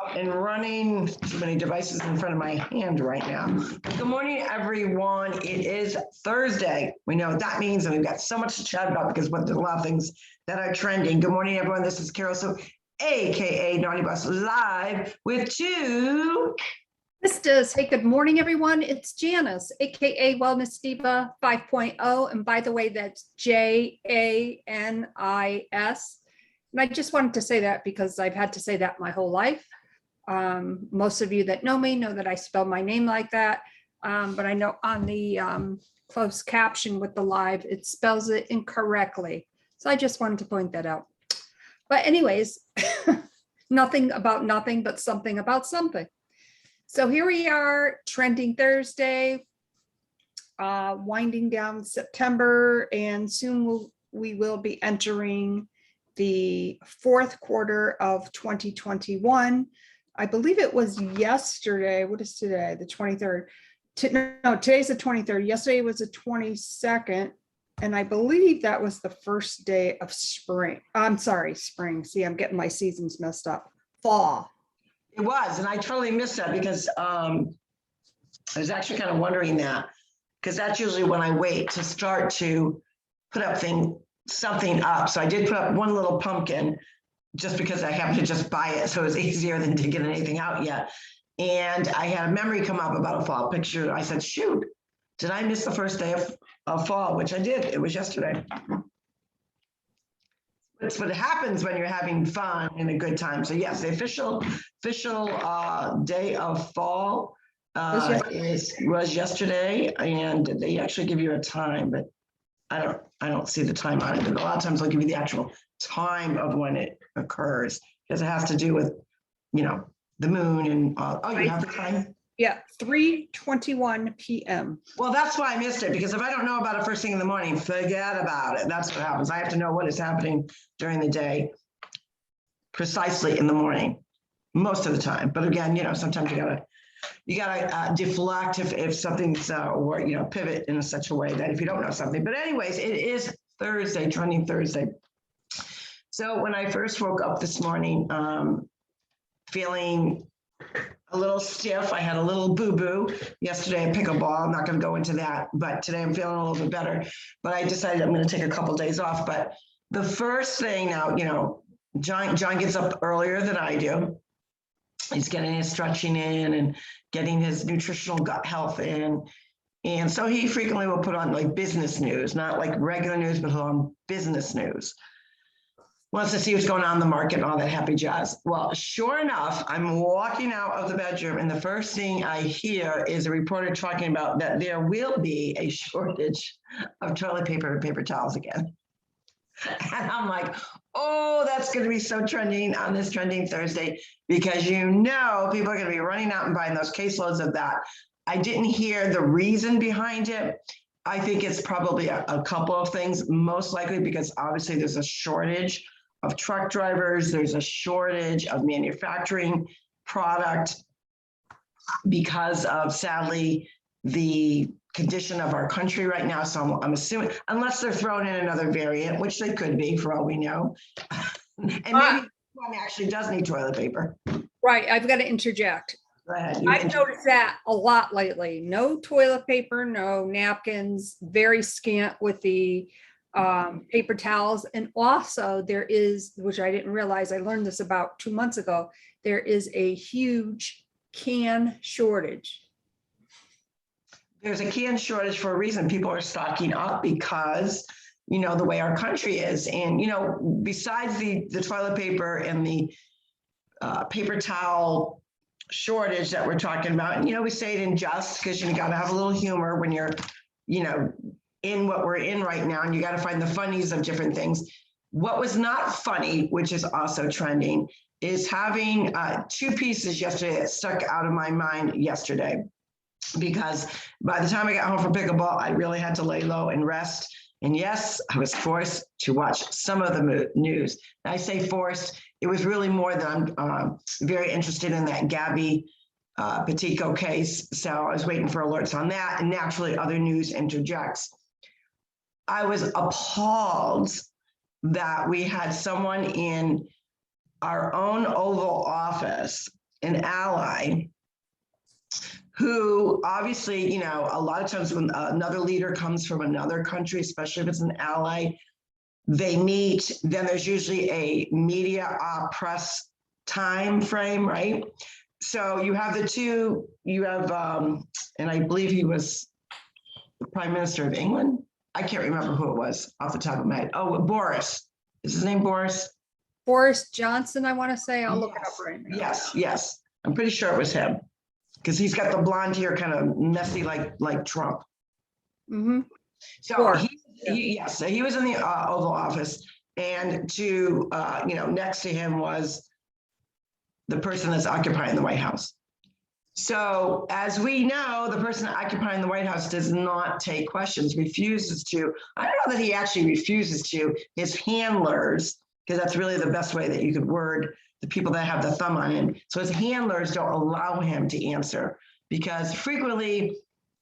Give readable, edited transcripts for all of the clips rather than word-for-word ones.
up and running. Too many devices in front of my hand right now. Good morning, everyone. It is Thursday. We know what that means, and we've got so much to chat about because there's a lot of things that are trending. Good morning, everyone. This is Carol, aka Naughty Bus, live with TwoSistas. Hey, good morning, everyone. It's Janice, aka Wellness Diva 5.0. And by the way, that's JANIS. And I just wanted to say that because I've had to say that my whole life. Most of you that know me know that I spell my name like that. But I know on the closed caption with the live, it spells it incorrectly. So I just wanted to point that out. But anyways, nothing about nothing, but something about something. So here we are, Trending Thursday, winding down September, and soon we will be entering the fourth quarter of 2021. I believe it was yesterday. What is today? The 23rd. No, today's the 23rd. Yesterday was the 22nd. And I believe that was the first day of spring. I'm sorry, spring. See, I'm getting my seasons messed up. Fall. It was, and I totally missed that because I was actually kind of wondering that, because that's usually when I wait to start to put up something up. So I did put up one little pumpkin just because I happened to just buy it. So it was easier than to get anything out yet. And I had a memory come up about a fall picture. I said, shoot, did I miss the first day of fall? Which I did. It was yesterday. That's what happens when you're having fun and a good time. So yes, the official day of fall was yesterday, and they actually give you a time, but I don't see the time on it. But a lot of times they'll give you the actual time of when it occurs because it has to do with, the moon and you have the time. Yeah, 3:21 p.m. Well, that's why I missed it, because if I don't know about it first thing in the morning, forget about it. That's what happens. I have to know what is happening during the day, precisely in the morning, most of the time. But again, sometimes you gotta deflect if something's or pivot in such a way that if you don't know something. But anyways, it is Thursday, Trending Thursday. So when I first woke up this morning, feeling a little stiff. I had a little boo-boo yesterday at pickleball. I'm not going to go into that, but today I'm feeling a little bit better. But I decided I'm going to take a couple of days off. But the first thing now, John gets up earlier than I do. He's getting his stretching in and getting his nutritional gut health in. And so he frequently will put on like business news, not like regular news, but on business news. Wants to see what's going on in the market and all that happy jazz. Well, sure enough, I'm walking out of the bedroom and the first thing I hear is a reporter talking about that there will be a shortage of toilet paper and paper towels again. And I'm like, oh, that's going to be so trending on this Trending Thursday, because people are going to be running out and buying those caseloads of that. I didn't hear the reason behind it. I think it's probably a couple of things, most likely because obviously there's a shortage of truck drivers. There's a shortage of manufacturing product because of, sadly, the condition of our country right now. So I'm assuming, unless they're throwing in another variant, which they could be for all we know. And maybe one actually does need toilet paper. Right, I've got to interject. Go ahead. I've noticed that a lot lately. No toilet paper, no napkins, very scant with the paper towels. And also there is, which I didn't realize, I learned this about 2 months ago, there is a huge can shortage. There's a can shortage for a reason. People are stocking up because, the way our country is. And, besides the toilet paper and the paper towel shortage that we're talking about, and we say it in jest because you got to have a little humor when you're in what we're in right now, and you got to find the funnies of different things. What was not funny, which is also trending, is having two pieces yesterday that stuck out of my mind yesterday, because by the time I got home from pickleball, I really had to lay low and rest. And yes, I was forced to watch some of the news. And I say forced, it was really more that I'm very interested in that Gabby Petito case. So I was waiting for alerts on that, and naturally other news interjects. I was appalled that we had someone in our own Oval Office an ally who obviously, a lot of times when another leader comes from another country, especially if it's an ally, they meet, then there's usually a media press time frame, right? So you have the two, you have, and I believe he was the Prime Minister of England. I can't remember who it was off the top of my head. Oh, Boris. Is his name Boris? Boris Johnson, I want to say. I'll look it up right now. Yes. I'm pretty sure it was him because he's got the blonde hair, kind of messy, like Trump. Mm-hmm. So he was in the Oval Office, and to next to him was the person that's occupying the White House. So as we know, the person occupying the White House does not take questions, refuses to. I don't know that he actually refuses to. His handlers, because that's really the best way that you could word the people that have the thumb on him. So his handlers don't allow him to answer because frequently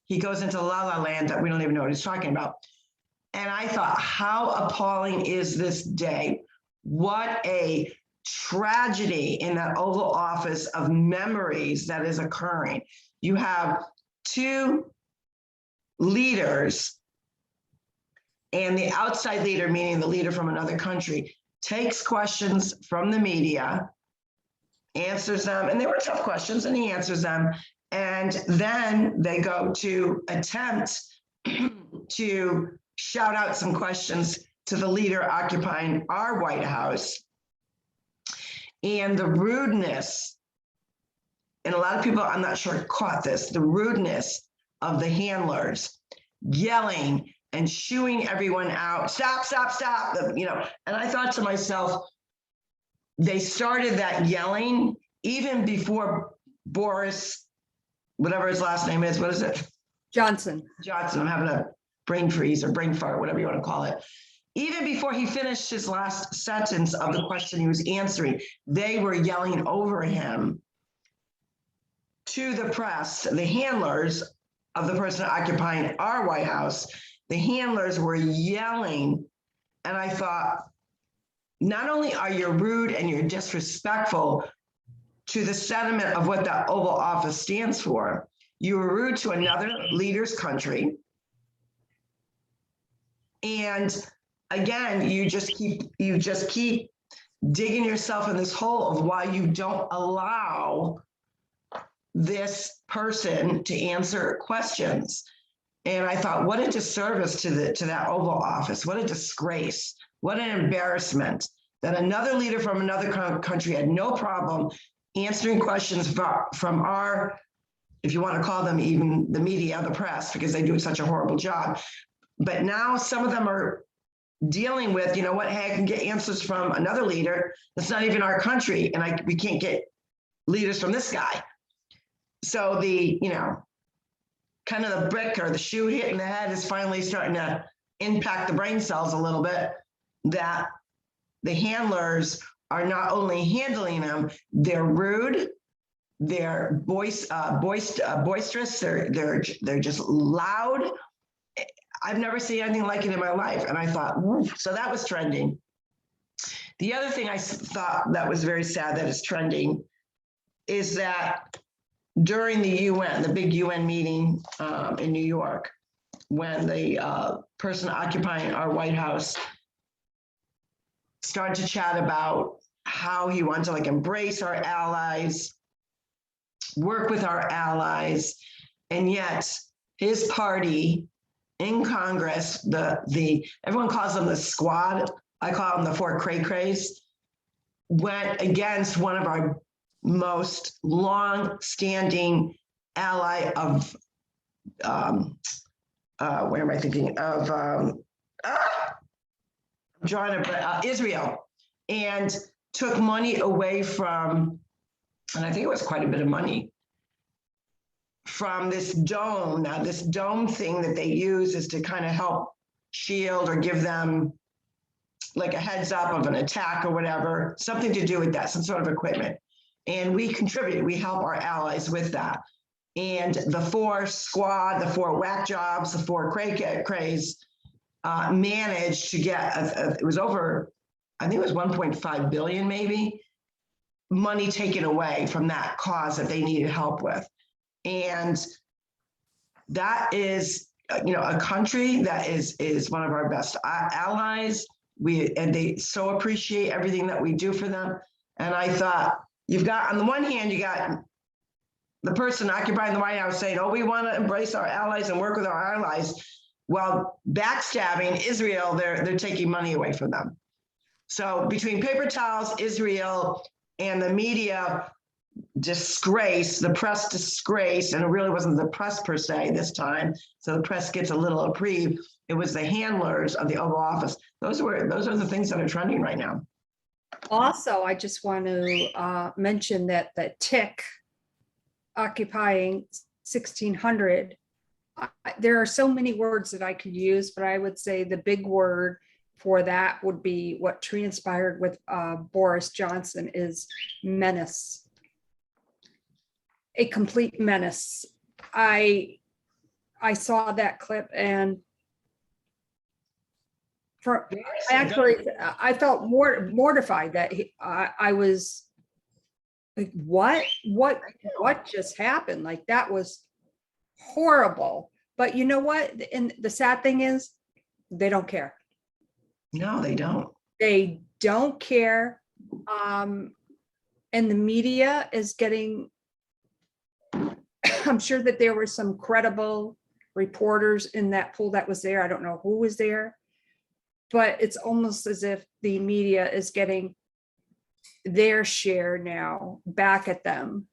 he goes into la la land that we don't even know what he's talking about. And I thought, how appalling is this day? What a tragedy in that Oval Office of memories that is occurring. You have two leaders, and the outside leader, meaning the leader from another country, takes questions from the media, answers them, and they were tough questions, and he answers them, and then they go to attempt to shout out some questions to the leader occupying our White House. And the rudeness, and a lot of people, I'm not sure, caught this, the rudeness of the handlers yelling and shooing everyone out, stop, and I thought to myself, they started that yelling even before Boris, whatever his last name is, what is it? Johnson. I'm having a brain freeze or brain fart, whatever you want to call it. Even before he finished his last sentence of the question he was answering, they were yelling over him to the press, the handlers of the person occupying our White House. The handlers were yelling, and I thought, not only are you rude and you're disrespectful to the sentiment of what the Oval Office stands for, you were rude to another leader's country. And again, you just keep digging yourself in this hole of why you don't allow this person to answer questions. And I thought, what a disservice to that Oval Office. What a disgrace. What an embarrassment that another leader from another country had no problem answering questions from our, if you want to call them even the media, the press, because they do such a horrible job. But now some of them are dealing with, hey, I can get answers from another leader that's not even our country, and we can't get leaders from this guy. So the, kind of the brick or the shoe hitting the head is finally starting to impact the brain cells a little bit, that the handlers are not only handling them, they're rude, they're boisterous, they're just loud. I've never seen anything like it in my life. And I thought, so that was trending. The other thing I thought that was very sad that is trending is that during the UN, the big UN meeting in New York, when the person occupying our White House started to chat about how he wanted to embrace our allies, work with our allies, and yet his party in Congress, everyone calls them the squad, I call them the four cray-crays, went against one of our most long-standing ally of, where am I thinking of? Israel, and took money away from, and I think it was quite a bit of money, from this dome. Now, this dome thing that they use is to kind of help shield or give them like a heads up of an attack or whatever, something to do with that, some sort of equipment. And we contribute, we help our allies with that. And the four squad, the four whack jobs, the four crays managed to get, it was over, I think it was 1.5 billion maybe, money taken away from that cause that they needed help with. And that is, a country that is one of our best allies. And they so appreciate everything that we do for them. And I thought, you've got, on the one hand, you got the person occupying the White House saying, oh, we want to embrace our allies and work with our allies. Well, backstabbing Israel, they're taking money away from them. So between paper towels, Israel, and the media disgrace, the press disgrace, and it really wasn't the press per se this time, so the press gets a little reprieve. It was the handlers of the Oval Office. Those are the things that are trending right now. Also, I just want to mention that the tick occupying 1600, there are so many words that I could use, but I would say the big word for that would be what transpired with Boris Johnson is menace. A complete menace. I saw that clip and I felt mortified that I was like, what just happened? Like, that was horrible. But you know what? And the sad thing is, they don't care. No, they don't. They don't care. And the media is getting, I'm sure that there were some credible reporters in that pool that was there. I don't know who was there, but it's almost as if the media is getting their share now back at them,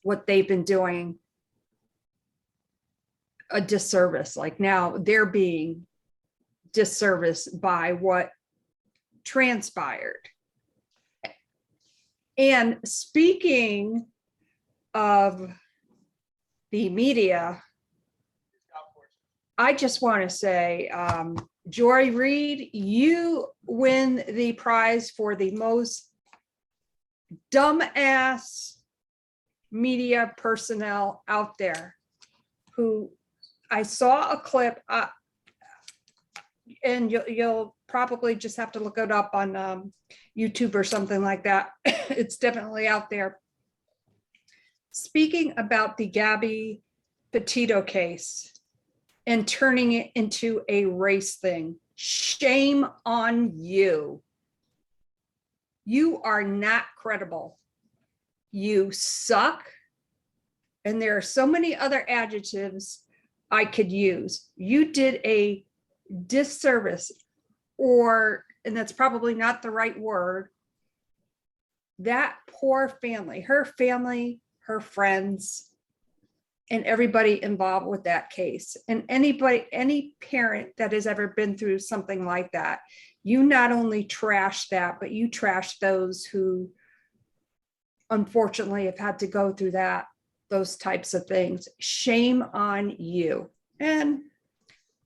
what they've been doing a disservice. Like, now they're being disserviced by what transpired. And speaking of the media, I just want to say, Joy Reid, you win the prize for the most dumbass media personnel out there. Who I saw a clip, and you'll probably just have to look it up on YouTube or something like that. It's definitely out there. Speaking about the Gabby Petito case and turning it into a race thing. Shame on you. You are not credible. You suck. And there are so many other adjectives I could use. You did a disservice, and that's probably not the right word. That poor family, her friends, and everybody involved with that case, and any parent that has ever been through something like that, you not only trash that, but you trash those who unfortunately have had to go through those types of things. Shame on you. And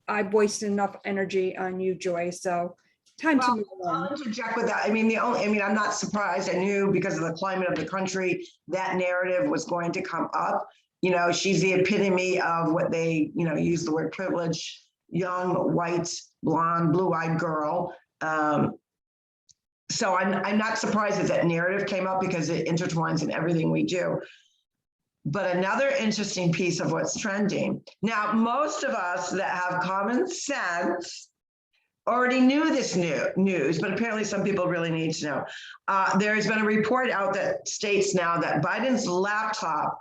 I wasted enough energy on you, Joy, so time to move on. I'll interject with that. I'm not surprised. I knew because of the climate of the country, that narrative was going to come up. She's the epitome of what they, use the word privilege, young, white, blonde, blue-eyed girl. So I'm not surprised that narrative came up because it intertwines in everything we do. But another interesting piece of what's trending. Now, most of us that have common sense already knew this news, but apparently some people really need to know. There has been a report out that states now that Biden's laptop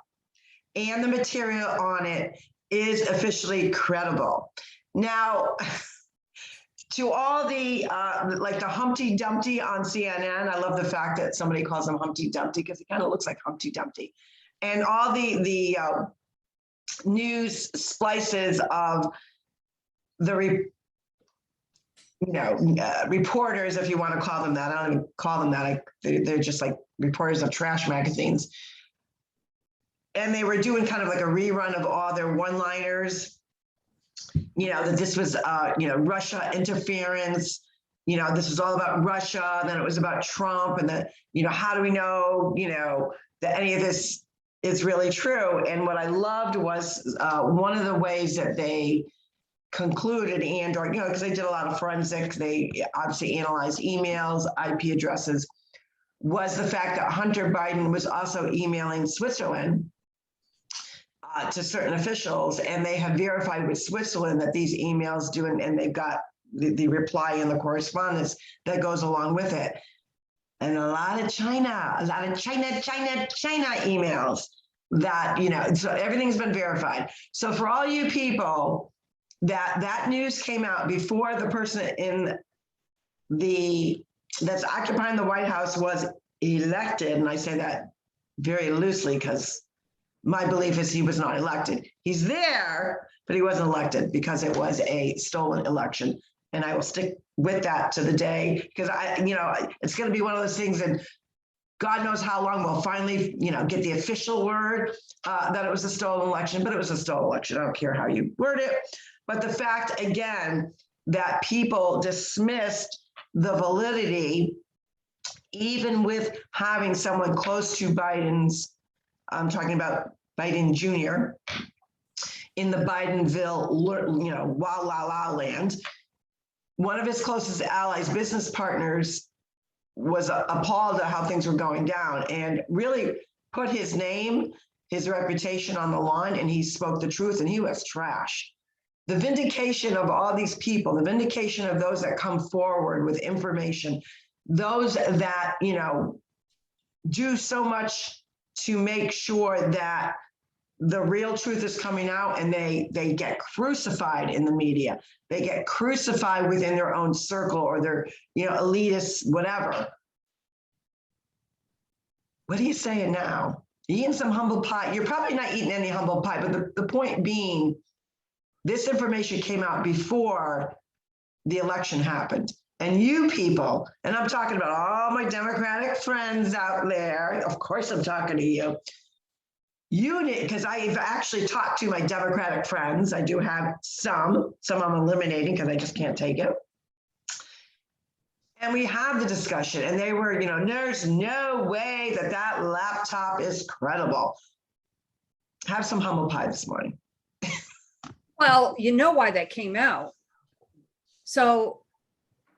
and the material on it is officially credible. Now, to all the like the Humpty Dumpty on CNN, I love the fact that somebody calls him Humpty Dumpty because it kind of looks like Humpty Dumpty. And all the news splices of the reporters, if you want to call them that. I don't even call them that. They're just like reporters of trash magazines. And they were doing kind of like a rerun of all their one-liners. That this was, Russia interference. This was all about Russia. And then it was about Trump. And then, how do we know, that any of this is really true? And what I loved was one of the ways that they concluded because they did a lot of forensics. They obviously analyzed emails, IP addresses. was the fact that Hunter Biden was also emailing Switzerland to certain officials, and they have verified with Switzerland that these emails do, and they've got the reply and the correspondence that goes along with it. And a lot of China emails that, you know, so everything's been verified. So for all you people that news came out before the person that's occupying the White House was elected, and I say that very loosely because my belief is he was not elected. He's there, but he wasn't elected because it was a stolen election. And I will stick with that to the day, because it's going to be one of those things that God knows how long we'll finally, get the official word that it was a stolen election, but it was a stolen election. I don't care how you word it. But the fact, again, that people dismissed the validity, even with having someone close to Biden's, I'm talking about Biden Jr., in the Bidenville, wow, la, la land. One of his closest allies, business partners, was appalled at how things were going down and really put his name, his reputation on the line, and he spoke the truth, and he was trash. The vindication of all these people, the vindication of those that come forward with information, those that, do so much to make sure that the real truth is coming out, and they get crucified in the media. They get crucified within their own circle or their, elitists, whatever. What are you saying now? You're eating some humble pie. You're probably not eating any humble pie, but the point being, this information came out before the election happened. And you people, and I'm talking about all my Democratic friends out there, of course I'm talking to you. You need, because I've actually talked to my Democratic friends. I do have some I'm eliminating because I just can't take it. And we have the discussion, and they were, there's no way that laptop is credible. Have some humble pie this morning. Well, you know why that came out. So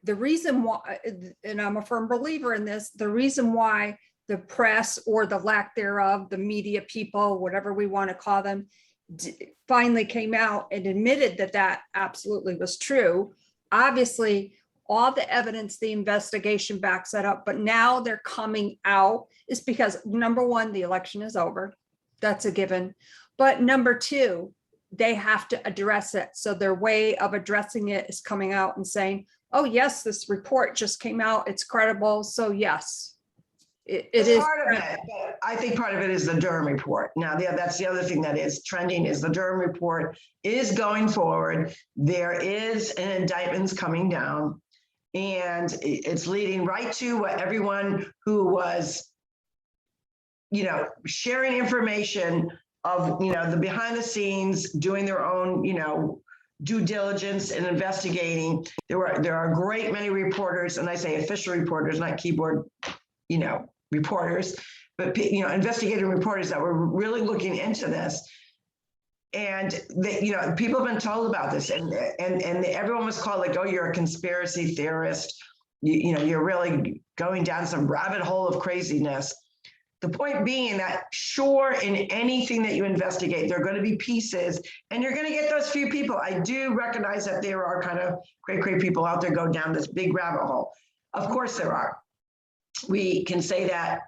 the reason why, and I'm a firm believer in this, the reason why the press, or the lack thereof, the media people, whatever we want to call them, finally came out and admitted that absolutely was true. Obviously, all the evidence, the investigation backs that up, but now they're coming out is because, number one, the election is over. That's a given. But number two, they have to address it. So their way of addressing it is coming out and saying, oh, yes, this report just came out. It's credible. So yes. It is part of it, but I think part of it is the Durham report. Now, that's the other thing that is trending is the Durham report is going forward. There is an indictment's coming down, and it's leading right to what everyone who was, sharing information of, the behind the scenes, doing their own, due diligence and investigating. There are a great many reporters, and I say official reporters, not keyboard, reporters, but investigative reporters that were really looking into this. And people have been told about this, and everyone was called like, oh, you're a conspiracy theorist. You're really going down some rabbit hole of craziness. The point being that, sure, in anything that you investigate, there are going to be pieces, and you're going to get those few people. I do recognize that there are kind of great people out there go down this big rabbit hole. Of course there are. We can say that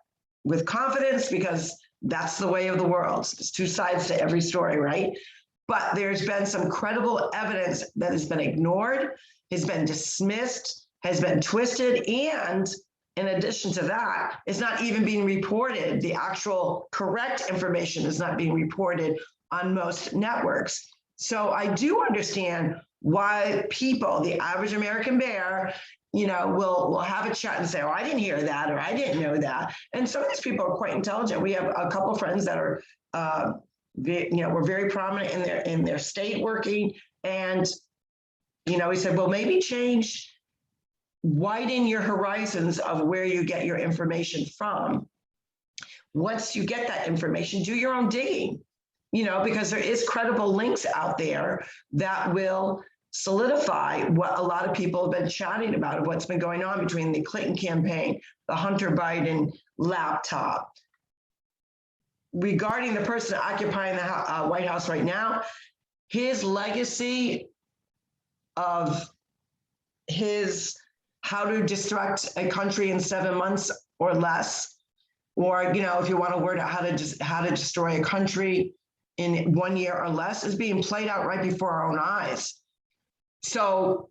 with confidence because that's the way of the world. There's two sides to every story, right? But there's been some credible evidence that has been ignored, has been dismissed, has been twisted, and in addition to that, it's not even being reported. The actual correct information is not being reported on most networks. So I do understand why people, the average American bear, will have a chat and say, oh, I didn't hear that, or I didn't know that. And some of these people are quite intelligent. We have a couple of friends that are, were very prominent in their state working. And, we said, well, maybe widen your horizons of where you get your information from. Once you get that information, do your own digging, because there is credible links out there that will solidify what a lot of people have been chatting about, of what's been going on between the Clinton campaign, the Hunter Biden laptop. Regarding the person occupying the White House right now, his legacy of his how to destruct a country in 7 months or less, or, you know, if you want to word out how to destroy a country in 1 year or less, is being played out right before our own eyes. So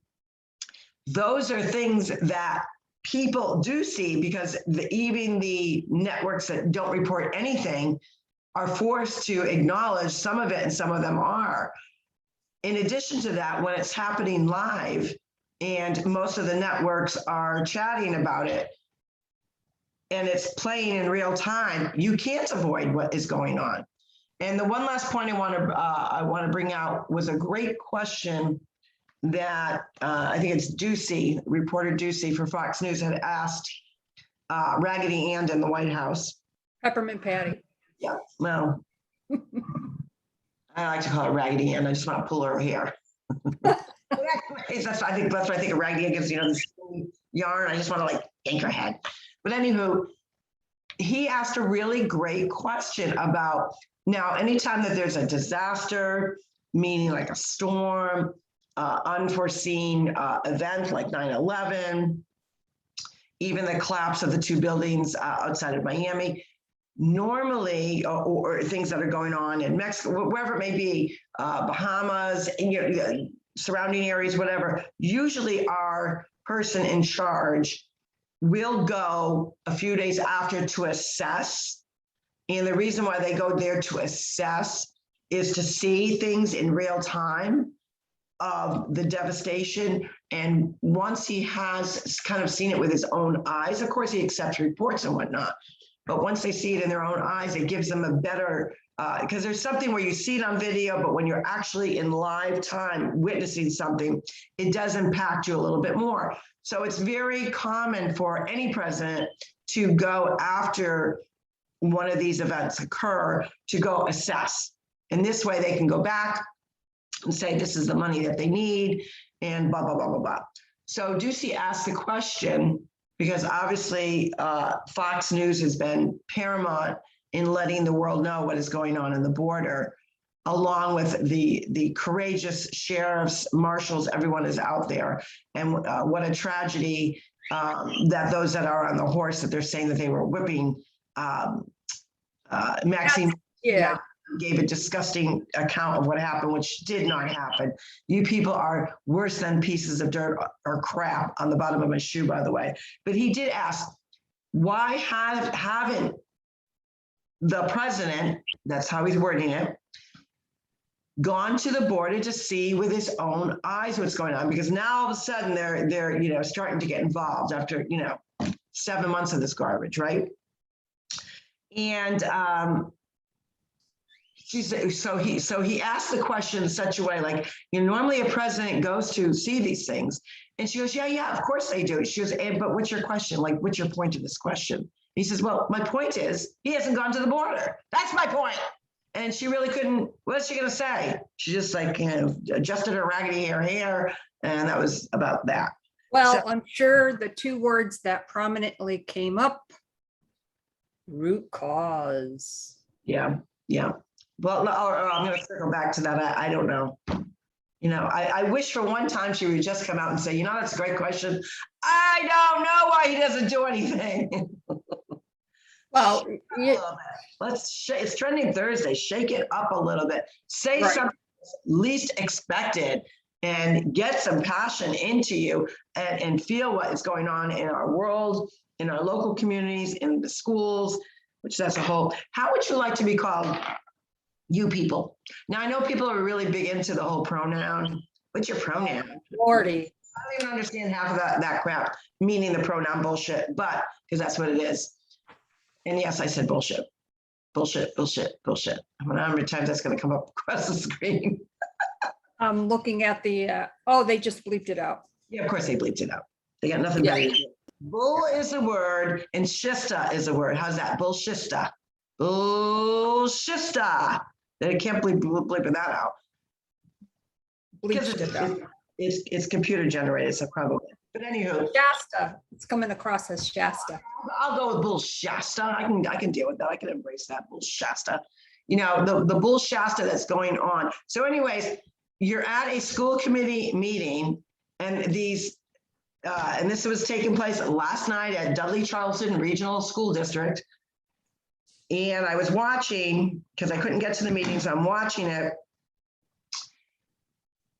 those are things that people do see, because even the networks that don't report anything are forced to acknowledge some of it, and some of them are. In addition to that, when it's happening live and most of the networks are chatting about it and it's playing in real time, you can't avoid what is going on. And the one last point I want to bring out was a great question that I think it's Ducey, reporter Ducey for Fox News, had asked Raggedy Ann in the White House. Peppermint Patty. Yeah, well, I like to call her Raggedy Ann. I just want to pull her hair. I think that's what I think of Raggedy Ann, gives, you know, this yarn. I just want to like yank her head. But anywho, he asked a really great question about, now, anytime that there's a disaster, meaning like a storm, unforeseen event like 9/11, even the collapse of the 2 buildings outside of Miami, normally, or things that are going on in Mexico, wherever it may be, Bahamas, and, you know, surrounding areas, whatever, usually our person in charge will go a few days after to assess. And the reason why they go there to assess is to see things in real time of the devastation. And once he has kind of seen it with his own eyes, of course, he accepts reports and whatnot. But once they see it in their own eyes, it gives them a better, because there's something where you see it on video, but when you're actually in live time witnessing something, it does impact you a little bit more. So it's very common for any president to go after one of these events occur, to go assess. And this way they can go back and say, this is the money that they need, and blah, blah, blah, blah, blah. So Ducey asked the question, because obviously Fox News has been paramount in letting the world know what is going on in the border, along with the courageous sheriffs, marshals, everyone is out there. And what a tragedy that those that are on the horse, that they're saying that they were whipping Maxine. Yeah. Gave a disgusting account of what happened, which did not happen. You people are worse than pieces of dirt or crap on the bottom of my shoe, by the way. But he did ask, why haven't the president, that's how he's wording it, gone to the border to see with his own eyes what's going on? Because now all of a sudden they're you know, starting to get involved after, you know, 7 months of this garbage, right? And so he asked the question in such a way, like, you know, normally a president goes to see these things. And she goes, yeah, of course they do. She goes, but what's your question? Like, what's your point of this question? He says, well, my point is he hasn't gone to the border. That's my point. And she really couldn't, what's she going to say? She just, like, you know, adjusted her raggedy hair, and that was about that. Well, So, I'm sure the 2 words that prominently came up, root cause. yeah. Well, I'm going to circle back to that. I don't know. You know, I wish for one time she would just come out and say, you know, that's a great question. I don't know why he doesn't do anything. Well, it's Trending Thursday. Shake it up a little bit. Say right. something least expected and get some passion into you, and feel what is going on in our world, in our local communities, in the schools, which that's a whole. How would you like to be called? You people. Now, I know people are really big into the whole pronoun. What's your pronoun? Lordy. I don't even understand half of that crap, meaning the pronoun bullshit, but because that's what it is. And yes, I said bullshit. Bullshit. I wonder how many times that's going to come up across the screen. I'm looking at the, oh, they just bleeped it out. Yeah, of course they bleeped it out. They got nothing better to do. Bull is a word and shista is a word. How's that? Bullshista. Bullshista. They can't bleep that out. Bleeped it out. It's computer generated, so probably. But anywho, Shasta, it's coming across as Shasta. I'll go with Bull Shasta. I can deal with that. I can embrace that Bull Shasta. You know, the Bull Shasta that's going on. So anyways, you're at a school committee meeting, and these and this was taking place last night at Dudley Charleston Regional School District. And I was watching, because I couldn't get to the meeting, so I'm watching it.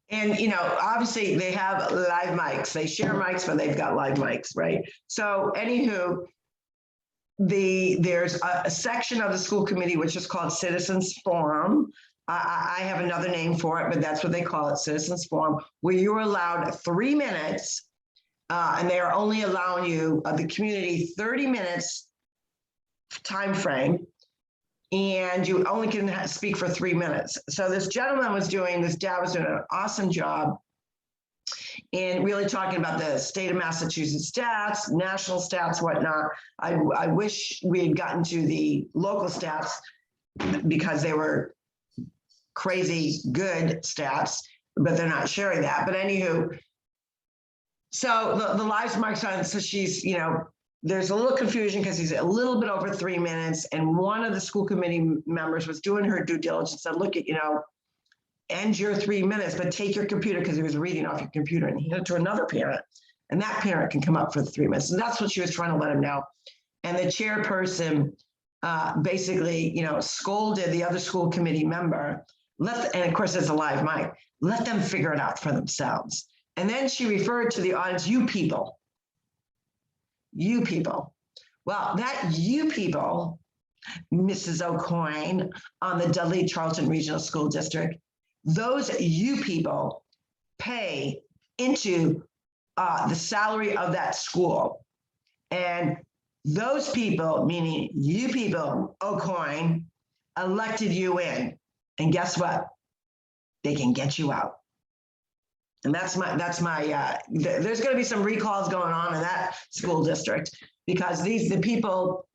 And, you know, obviously they have live mics. They share mics, but they've got live mics, right? So anywho, there's a section of the school committee which is called Citizens Forum. I have another name for it, but that's what they call it, Citizens Forum, where you're allowed 3 minutes, and they are only allowing you, the community, 30 minutes time frame, and you only can speak for 3 minutes. So this gentleman was doing, this dad was doing an awesome job in really talking about the state of Massachusetts stats, national stats, whatnot. I wish we had gotten to the local stats because they were crazy good stats, but they're not sharing that. But anywho, so the live marks on, so she's, you know, there's a little confusion because he's a little bit over 3 minutes, and one of the school committee members was doing her due diligence and said, look at, you know, end your 3 minutes, but take your computer, because he was reading off your computer, and he handed it to another parent, and that parent can come up for the 3 minutes. And that's what she was trying to let him know. And the chairperson basically, you know, scolded the other school committee member, and of course it's a live mic, let them figure it out for themselves. And then she referred to the audience, you people. You people. Well, that you people, Mrs. O'Coin on the Dudley Charleston Regional School District, those you people pay into the salary of that school. And those people, meaning you people, O'Coin, elected you in. And guess what? They can get you out. And that's my, there's going to be some recalls going on in that school district, because the people,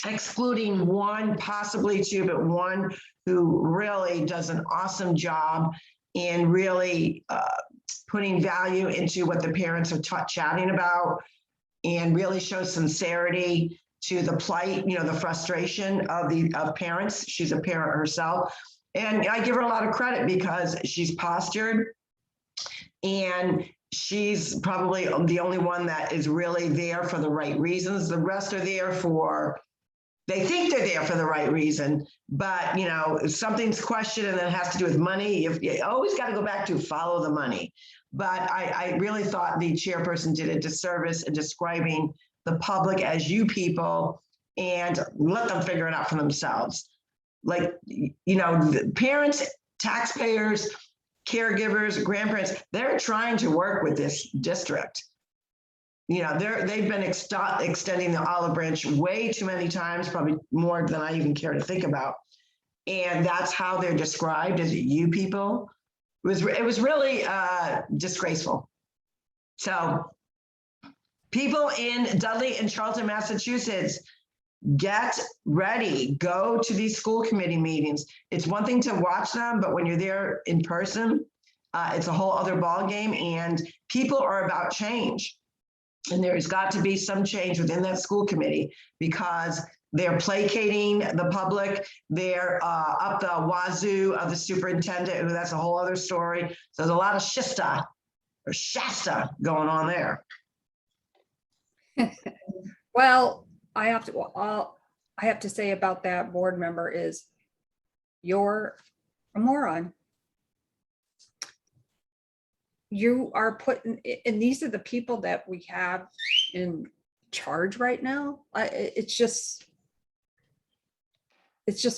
excluding one, possibly two, but one who really does an awesome job in really putting value into what the parents are chatting about, and really shows sincerity to the plight, you know, the frustration of parents. She's a parent herself. And I give her a lot of credit because she's postured, and she's probably the only one that is really there for the right reasons. The rest are there for, they think they're there for the right reason, but you know, if something's questioned and it has to do with money, you always got to go back to follow the money. But I really thought the chairperson did a disservice in describing the public as you people, and let them figure it out for themselves. Like, you know, the parents, taxpayers, caregivers, grandparents, they're trying to work with this district. You know, they've been extending the olive branch way too many times, probably more than I even care to think about. And that's how they're described as you people. It was really disgraceful. So people in Dudley and Charlton, Massachusetts, get ready, go to these school committee meetings. It's one thing to watch them, but when you're there in person, it's a whole other ball game, and people are about change. And there's got to be some change within that school committee, because they're placating the public. They're up the wazoo of the superintendent, who that's a whole other story. So there's a lot of shista or shasta going on there. Well, I have to say about that board member is, you're a moron. You are putting, and these are the people that we have in charge right now. It's just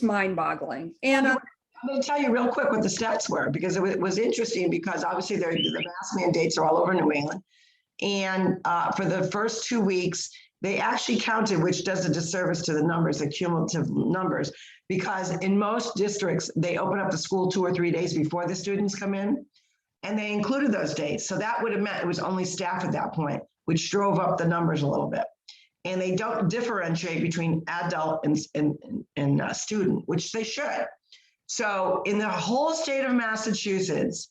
mind-boggling. And I'm going to tell you real quick what the stats were, because it was interesting, because obviously the mask mandates are all over New England. And for the first 2 weeks, they actually counted, which does a disservice to the numbers, the cumulative numbers, because in most districts, they open up the school 2 or 3 days before the students come in, and they included those dates. So that would have meant it was only staff at that point, which drove up the numbers a little bit. And they don't differentiate between adult and student, which they should. So in the whole state of Massachusetts,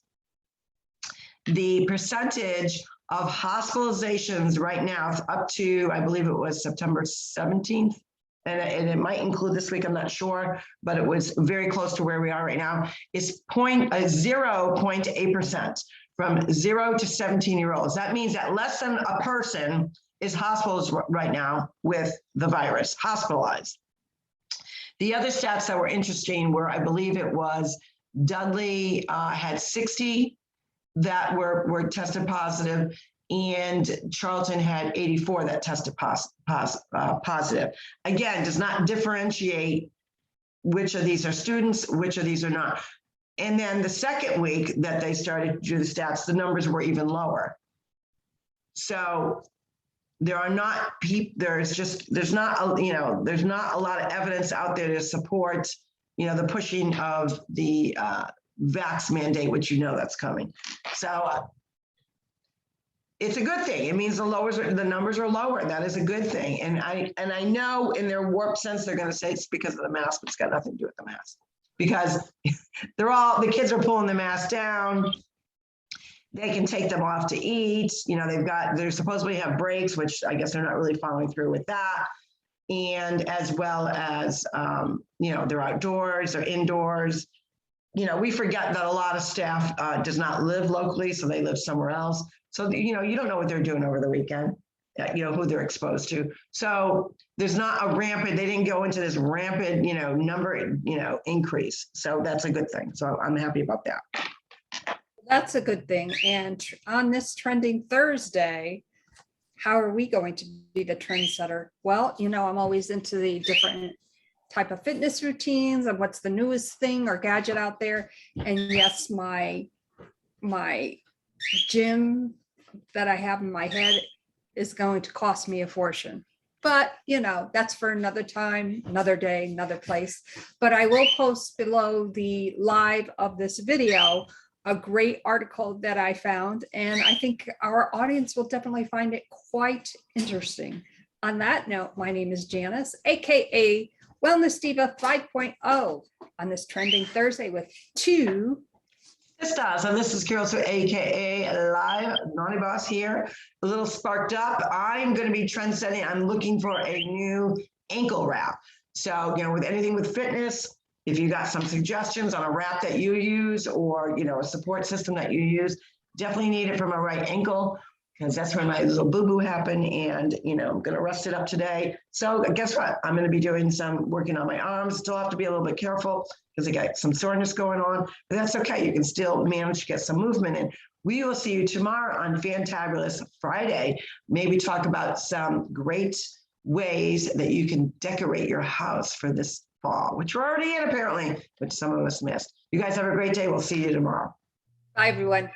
the percentage of hospitalizations right now up to, I believe it was September 17th, and it might include this week, I'm not sure, but it was very close to where we are right now, is 0.8% from 0 to 17-year-olds. That means that less than a person is hospitalized right now with the virus, hospitalized. The other stats that were interesting were, I believe it was Dudley had 60 that were tested positive, and Charlton had 84 that tested positive. Again, does not differentiate which of these are students, which of these are not. And then the second week that they started to do the stats, the numbers were even lower. So there are not people, there's not a lot of evidence out there to support, the pushing of the vax mandate, which that's coming. So it's a good thing. It means the numbers are lower. That is a good thing. And I know in their warped sense, they're going to say it's because of the mask, but it's got nothing to do with the mask, because the kids are pulling the mask down. They can take them off to eat. They supposedly have breaks, which I guess they're not really following through with that. And as well as, they're outdoors, they're indoors. We forget that a lot of staff does not live locally, so they live somewhere else. So, you don't know what they're doing over the weekend, who they're exposed to. So there's not a rampant, they didn't go into this rampant, number, increase. So that's a good thing. So I'm happy about that. That's a good thing. And on this Trending Thursday, how are we going to be the trendsetter? Well, I'm always into the different type of fitness routines and what's the newest thing or gadget out there. And yes, my gym that I have in my head is going to cost me a fortune. But, that's for another time, another day, another place. But I will post below the live of this video a great article that I found, and I think our audience will definitely find it quite interesting. On that note, my name is Janice, aka Wellness Diva 5.0, on this Trending Thursday with TwoSistas, and this is Carol, so aka Live Naughty Boss here, a little sparked up. I'm going to be trend setting. I'm looking for a new ankle wrap. So, with anything with fitness, if you got some suggestions on a wrap that you use, or, a support system that you use, definitely need it for my right ankle, because that's where my little boo-boo happened. And, I'm going to rest it up today. So guess what? I'm going to be doing some working on my arms. Still have to be a little bit careful because I got some soreness going on, but that's okay. You can still manage to get some movement in. We will see you tomorrow on Fantabulous Friday. Maybe talk about some great ways that you can decorate your house for this fall, which we're already in apparently, which some of us missed. You guys have a great day. We'll see you tomorrow. Bye, everyone.